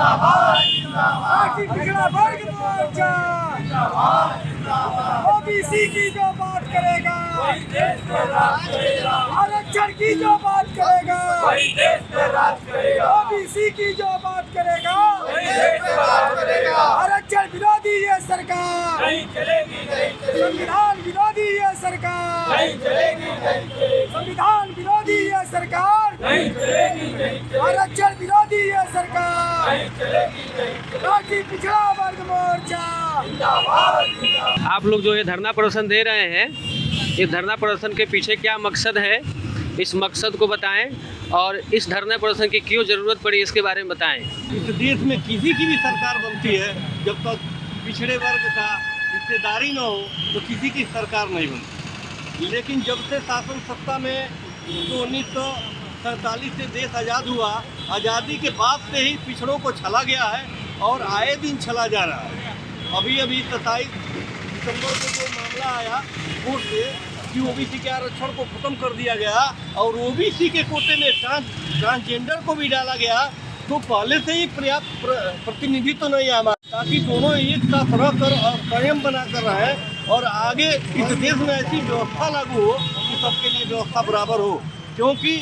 आखिर पिछड़ा वर्ग मोर्चा ओबीसी की जो बात करेगा, आरक्षण की जो बात करेगा, ओबीसी की जो बात करेगा, आरक्षण विरोधी ये सरकार, संविधान विरोधी ये सरकार, संविधान विरोधी ये सरकार, आरक्षण विरोधी ये सरकार, राष्ट्रीय पिछड़ा वर्ग मोर्चा। आप लोग जो ये धरना प्रदर्शन दे रहे हैं, इस धरना प्रदर्शन के पीछे क्या मकसद है, इस मकसद को बताएं और इस धरना प्रदर्शन की क्यों ज़रूरत पड़ी इसके बारे में बताएं। इस देश में किसी की भी सरकार बनती है, जब तक पिछड़े वर्ग का हिस्सेदारी न हो तो किसी की सरकार नहीं बनती। लेकिन जब से शासन सत्ता में तो 1947 से देश आज़ाद हुआ, आज़ादी के बाद से ही पिछड़ों को छला गया है और आए दिन छला जा रहा है। अभी 27 दिसंबर को जो मामला आया कोर्ट से कि ओबीसी के आरक्षण को खत्म कर दिया गया और ओबीसी के कोटे में ट्रांसजेंडर को भी डाला गया, तो पहले से ही पर्याप्त प्रतिनिधित्व तो नहीं है हमारा, ताकि दोनों एक साथ रहकर और संयम बनाकर रहें और आगे इस देश में ऐसी व्यवस्था लागू हो कि सबके लिए व्यवस्था बराबर हो। क्योंकि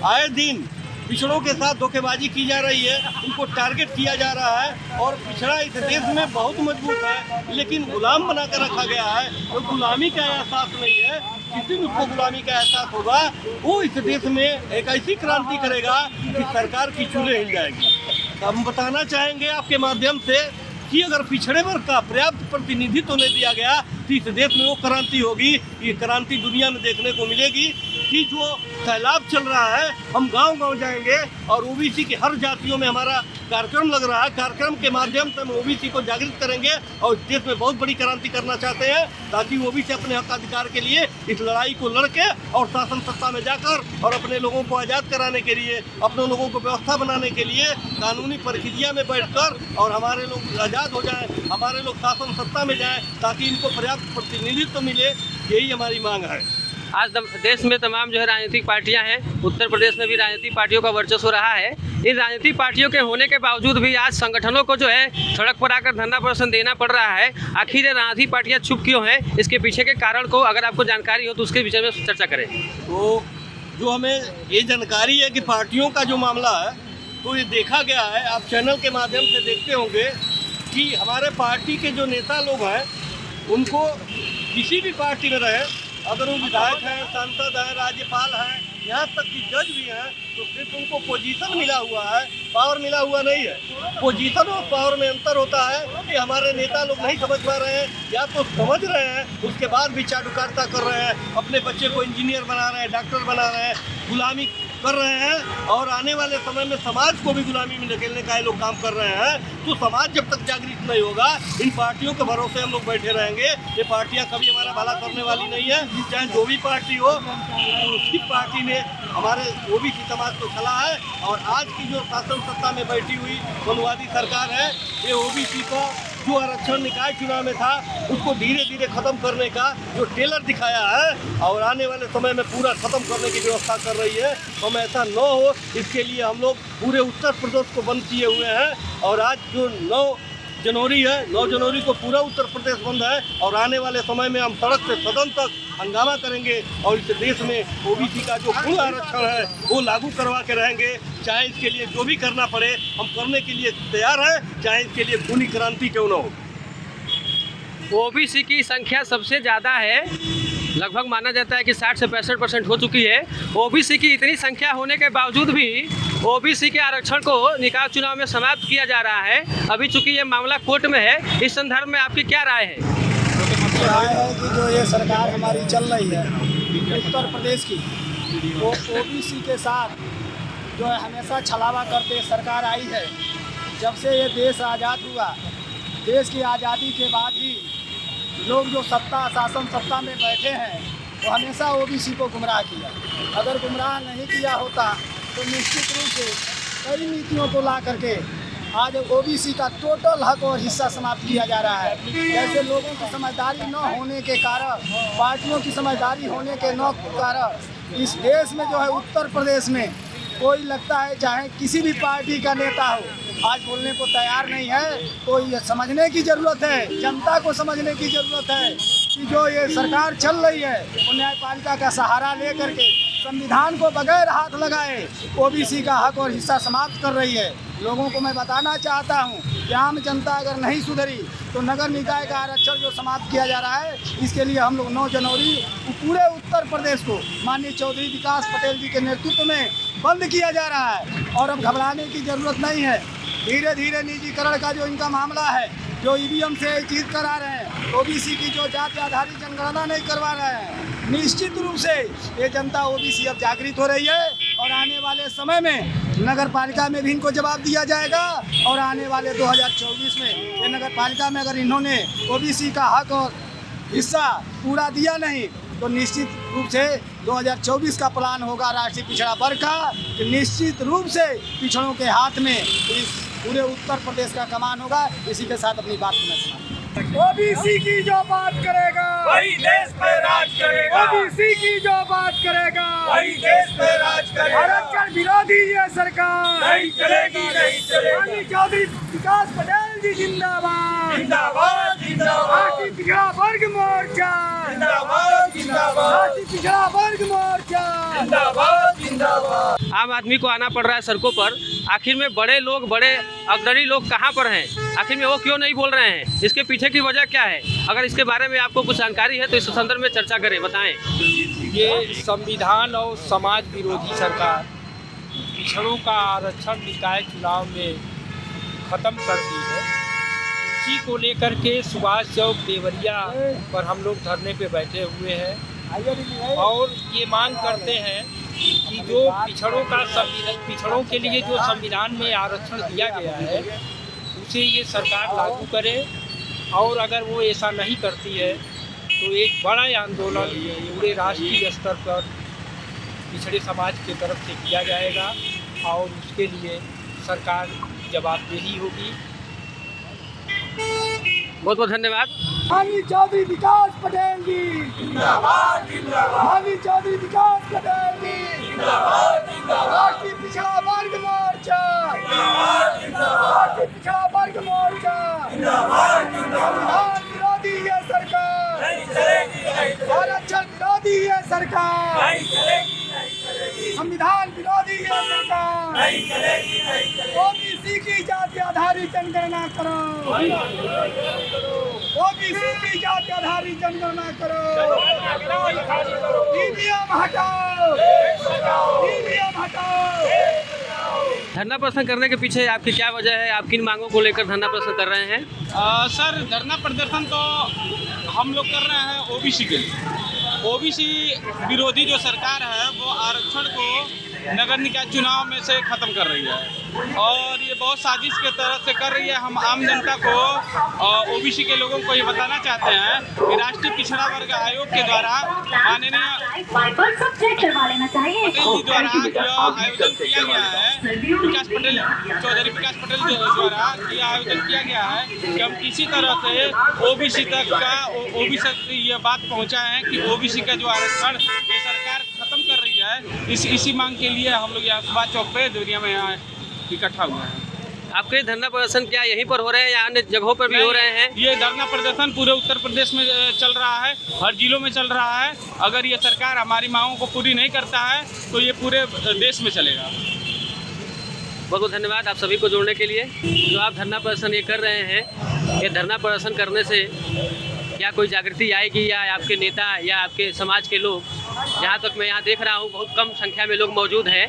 आए दिन पिछड़ों के साथ धोखेबाजी की जा रही है, उनको टारगेट किया जा रहा है और पिछड़ा इस देश में बहुत मजबूत है, लेकिन गुलाम बनाकर रखा गया है। तो गुलामी का एहसास नहीं है, किस दिन उसको गुलामी का एहसास होगा वो इस देश में एक ऐसी क्रांति करेगा कि सरकार की चूल्हे हिल जाएगी। हम बताना चाहेंगे आपके माध्यम से कि अगर पिछड़े वर्ग का पर्याप्त प्रतिनिधित्व तो नहीं दिया गया तो इस देश में वो क्रांति होगी। ये क्रांति दुनिया में देखने को मिलेगी कि जो सैलाब चल रहा है, हम गांव-गांव जाएंगे और ओबीसी की हर जातियों में हमारा कार्यक्रम लग रहा है। कार्यक्रम के माध्यम से हम ओबीसी को जागृत करेंगे और देश में बहुत बड़ी क्रांति करना चाहते हैं, ताकि ओबीसी अपने हक अधिकार के लिए इस लड़ाई को लड़के और शासन सत्ता में जाकर और अपने लोगों को आज़ाद कराने के लिए, अपने लोगों को व्यवस्था बनाने के लिए कानूनी प्रक्रिया में बैठकर और हमारे लोग आज़ाद हो जाएं, हमारे लोग शासन सत्ता में जाएं, ताकि इनको पर्याप्त प्रतिनिधित्व मिले। यही हमारी मांग है। आज देश में तमाम जो है राजनीतिक पार्टियां हैं, उत्तर प्रदेश में भी राजनीतिक पार्टियों का वर्चस्व रहा है। इन राजनीतिक पार्टियों के होने के बावजूद भी आज संगठनों को जो है सड़क पर आकर धरना प्रदर्शन देना पड़ रहा है। आखिर ये राजनीतिक पार्टियां चुप क्यों हैं, इसके पीछे के कारण को अगर आपको जानकारी हो तो उसके विषय में चर्चा करें। तो जो हमें ये जानकारी है कि पार्टियों का जो मामला है, तो ये देखा गया है, आप चैनल के माध्यम से देखते होंगे कि हमारे पार्टी के जो नेता लोग हैं, उनको किसी भी पार्टी में रहे, अगर वो विधायक हैं, सांसद हैं, राज्यपाल हैं, यहाँ तक कि जज भी हैं, तो सिर्फ उनको पोजीशन मिला हुआ है, पावर मिला हुआ नहीं है। पोजीशन और पावर में अंतर होता है कि हमारे नेता लोग नहीं समझ पा रहे हैं, या तो समझ रहे हैं उसके बाद भी चाटुकारिता कर रहे हैं, अपने बच्चे को इंजीनियर बना रहे हैं, डॉक्टर बना रहे हैं, गुलामी कर रहे हैं और आने वाले समय में समाज को भी गुलामी में धकेलने का ये लोग काम कर रहे हैं। तो समाज जब तक जागृत नहीं होगा, इन पार्टियों के भरोसे हम लोग बैठे रहेंगे। ये पार्टियां कभी हमारा भला करने वाली नहीं है, चाहे जो भी पार्टी हो। उसी पार्टी ने हमारे ओबीसी समाज को चला है और आज की जो शासन सत्ता में बैठी हुई वनवादी सरकार है, ये ओबीसी को जो आरक्षण निकाय चुनाव में था उसको धीरे धीरे खत्म करने का जो टेलर दिखाया है और आने वाले समय में पूरा खत्म करने की व्यवस्था कर रही है। हम ऐसा न हो, इसके लिए हम लोग पूरे उत्तर प्रदेश को बंद किए हुए हैं और आज जो 9 जनवरी है, 9 जनवरी को पूरा उत्तर प्रदेश बंद है और आने वाले समय में हम सड़क से सदन तक हंगामा करेंगे और इस देश में ओबीसी का जो पूर्ण आरक्षण है वो लागू करवा के रहेंगे। चाहे इसके लिए जो भी करना पड़े हम करने के लिए तैयार हैं, चाहे इसके लिए खूनी क्रांति क्यों न हो। ओबीसी की संख्या सबसे ज़्यादा है, लगभग माना जाता है कि 60 से 65% हो चुकी है। ओबीसी की इतनी संख्या होने के बावजूद भी ओबीसी के आरक्षण को निकाय चुनाव में समाप्त किया जा रहा है। अभी चूंकि ये मामला कोर्ट में है, इस संदर्भ में आपकी क्या राय है? राय है कि जो ये सरकार हमारी चल रही है उत्तर प्रदेश की, वो ओबीसी के साथ जो है हमेशा छलावा करते सरकार आई है। जब से ये देश आज़ाद हुआ, देश की आज़ादी के बाद ही लोग जो शासन सत्ता में बैठे हैं वो हमेशा ओबीसी को गुमराह किया। अगर गुमराह नहीं किया होता तो निश्चित रूप से कई नीतियों को ला करके आज ओबीसी का टोटल हक और हिस्सा समाप्त किया जा रहा है। जैसे लोगों की समझदारी न होने के कारण, पार्टियों की समझदारी होने के न कारण इस देश में जो है उत्तर प्रदेश में कोई लगता है चाहे किसी भी पार्टी का नेता हो, आज बोलने को तैयार नहीं है। तो ये समझने की ज़रूरत है, जनता को समझने की ज़रूरत है कि जो ये सरकार चल रही है वो न्यायपालिका का सहारा ले करके संविधान को बगैर हाथ लगाए ओबीसी का हक और हिस्सा समाप्त कर रही है। लोगों को मैं बताना चाहता हूं कि आम जनता अगर नहीं सुधरी तो नगर निकाय का आरक्षण जो समाप्त किया जा रहा है, इसके लिए हम लोग 9 जनवरी पूरे उत्तर प्रदेश को माननीय चौधरी विकास पटेल जी के नेतृत्व में बंद किया जा रहा है। और अब घबराने की ज़रूरत नहीं है। धीरे धीरे निजीकरण का जो इनका मामला है, जो ईवीएम से जीत करा रहे हैं, ओबीसी की जो जाति आधारित जनगणना नहीं करवा रहे हैं, निश्चित रूप से ये जनता ओबीसी अब जागृत हो रही है। और आने वाले समय में नगर पालिका में भी इनको जवाब दिया जाएगा। और आने वाले 2024 में ये नगर पालिका में अगर इन्होंने ओबीसी का हक और हिस्सा पूरा दिया नहीं तो निश्चित रूप से 2024 का प्लान होगा राष्ट्रीय पिछड़ा वर्ग का, कि निश्चित रूप से पिछड़ों के हाथ में इस पूरे उत्तर प्रदेश का कमान होगा। इसी के साथ अपनी बात को मैं समाप्त। ओबीसी की जो बात करेगा वही देश पे राज करेगा। ओबीसी की जो बात करेगा वही देश पे राज करेगा। आरक्षण विरोधी ये सरकार नहीं चलेगी, नहीं चलेगी। माननीय चौधरी विकास पटेल जी जिंदाबाद, जिंदाबाद, जिंदाबाद, राष्ट्रीय पिछड़ा वर्ग मोर्चा, जिंदाबाद, जिंदाबाद, राष्ट्रीय पिछड़ा वर्ग मोर्चा, जिंदाबाद, जिंदाबाद। आम आदमी को आना पड़ रहा है सड़कों पर। आखिर में बड़े लोग, बड़े अग्रणी लोग कहाँ पर हैं? आखिर में वो क्यों नहीं बोल रहे हैं? इसके पीछे की वजह क्या है? अगर इसके बारे में आपको कुछ जानकारी है तो इस संदर्भ में चर्चा करें, बताएं। ये संविधान और समाज विरोधी सरकार पिछड़ों का आरक्षण निकाय चुनाव में ख़त्म कर दी है। उसी को लेकर के सुभाष चौक देवरिया पर हम लोग धरने पे बैठे हुए हैं और ये मांग करते हैं कि जो पिछड़ों के लिए जो संविधान में आरक्षण दिया गया है उसे ये सरकार लागू करे। और अगर वो ऐसा नहीं करती है तो एक बड़ा आंदोलन पूरे राष्ट्रीय स्तर पर पिछड़े समाज की तरफ से किया जाएगा और उसके लिए सरकार जवाबदेही होगी। बहुत बहुत धन्यवाद। माननीय चौधरी विकास पटेल जी जिंदाबाद, जिंदाबाद, माननीय चौधरी विकास पटेल जी जिंदाबाद, जिंदाबाद, राष्ट्रीय पिछड़ा वर्ग मोर्चा, जिंदाबाद, जिंदाबाद, राष्ट्रीय पिछड़ा वर्ग मोर्चा, जिंदाबाद, जिंदाबाद। संविधान विरोधी ये सरकार, नहीं चलेगी, नहीं चलेगी, आरक्षण विरोधी ये सरकार, नहीं चलेगी, नहीं चलेगी, संविधान विरोधी ये सरकार, नहीं चलेगी, नहीं चलेगी। ओबीसी की जाति आधारित जनगणना करो, ओबीसी की जाति आधारित जनगणना करो, ईवीएम हटाओ, ईवीएम हटाओ। धरना प्रदर्शन करने के पीछे आपकी क्या वजह है? आप किन मांगों को लेकर धरना प्रदर्शन कर रहे हैं? सर, धरना प्रदर्शन तो हम लोग कर रहे हैं ओबीसी के लिए। ओबीसी विरोधी जो सरकार है वो आरक्षण को नगर निकाय चुनाव में से ख़त्म कर रही है और ये बहुत साजिश के तरह से कर रही है। हम आम जनता को ओबीसी के लोगों को ये बताना चाहते हैं कि राष्ट्रीय पिछड़ा वर्ग आयोग के द्वारा माननीय पटेल जी द्वारा जो आयोजन किया गया है, विकास पटेल, चौधरी विकास पटेल द्वारा ये आयोजन किया गया है कि हम किसी तरह से ओबीसी तक का ओबीसी तक ये बात पहुँचाए हैं कि ओबीसी का जो आरक्षण ये सरकार ख़त्म कर रही है। इसी मांग के लिए हम लोग यहाँ सुभाष चौक पे देवरिया में यहाँ इकट्ठा हुए हैं। आपके धरना प्रदर्शन क्या यहीं पर हो रहे हैं या अन्य जगहों पर भी हो रहे हैं? ये धरना प्रदर्शन पूरे उत्तर प्रदेश में चल रहा है, हर जिलों में चल रहा है। अगर ये सरकार हमारी मांगों को पूरी नहीं करता है तो ये पूरे देश में चलेगा। बहुत बहुत धन्यवाद आप सभी को जोड़ने के लिए। जो आप धरना प्रदर्शन ये कर रहे हैं, ये धरना प्रदर्शन करने से क्या कोई जागृति आएगी या आपके नेता या आपके समाज के लोग, जहाँ तक मैं यहाँ देख रहा हूँ बहुत कम संख्या में लोग मौजूद हैं।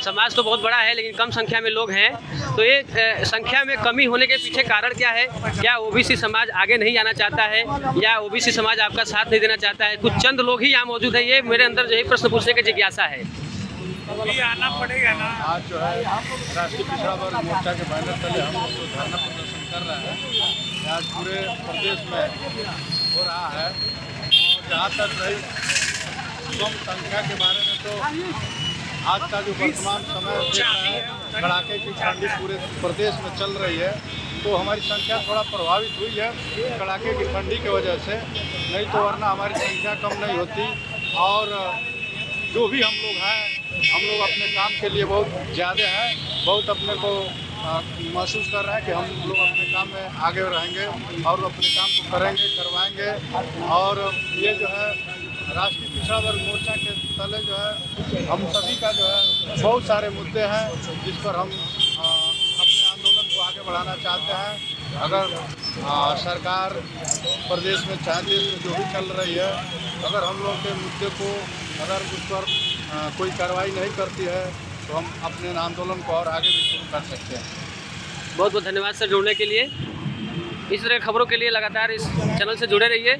समाज तो बहुत बड़ा है लेकिन कम संख्या में लोग हैं, तो ये संख्या में कमी होने के पीछे कारण क्या है? क्या ओबीसी समाज आगे नहीं आना चाहता है या ओबीसी समाज आपका साथ नहीं देना चाहता है? कुछ चंद लोग ही यहाँ मौजूद हैं, ये मेरे अंदर यही प्रश्न पूछने की जिज्ञासा है। आना पड़ेगा ना। आज जो है राष्ट्रीय पिछड़ा वर्ग मोर्चा के बैनर तले हम लोग धरना प्रदर्शन कर रहे हैं। आज पूरे प्रदेश में हो रहा है और जहाँ तक रही कम संख्या के बारे में तो आज का जो वर्तमान समय देख रहे हैं, कड़ाके की ठंडी पूरे प्रदेश में चल रही है, तो हमारी संख्या थोड़ा प्रभावित हुई है कड़ाके की ठंडी की वजह से, नहीं तो वरना हमारी संख्या कम नहीं होती। और जो भी हम लोग हैं हम लोग अपने काम के लिए बहुत ज़्यादा हैं, बहुत अपने को महसूस कर रहे हैं कि हम लोग अपने काम में आगे रहेंगे और अपने काम को करेंगे, करवाएंगे। और ये जो है राष्ट्रीय पिछड़ा वर्ग मोर्चा के तले जो है हम सभी का जो है बहुत सारे मुद्दे हैं जिस पर हम अपने आंदोलन को आगे बढ़ाना चाहते हैं। अगर सरकार प्रदेश में चाहे देश में जो भी चल रही है, अगर हम लोग के मुद्दे को अगर उस पर कोई कार्रवाई नहीं करती है तो हम अपने आंदोलन को और आगे भी शुरू कर सकते हैं। बहुत बहुत धन्यवाद सर जुड़ने के लिए। इस तरह की खबरों के लिए लगातार इस चैनल से जुड़े रहिए।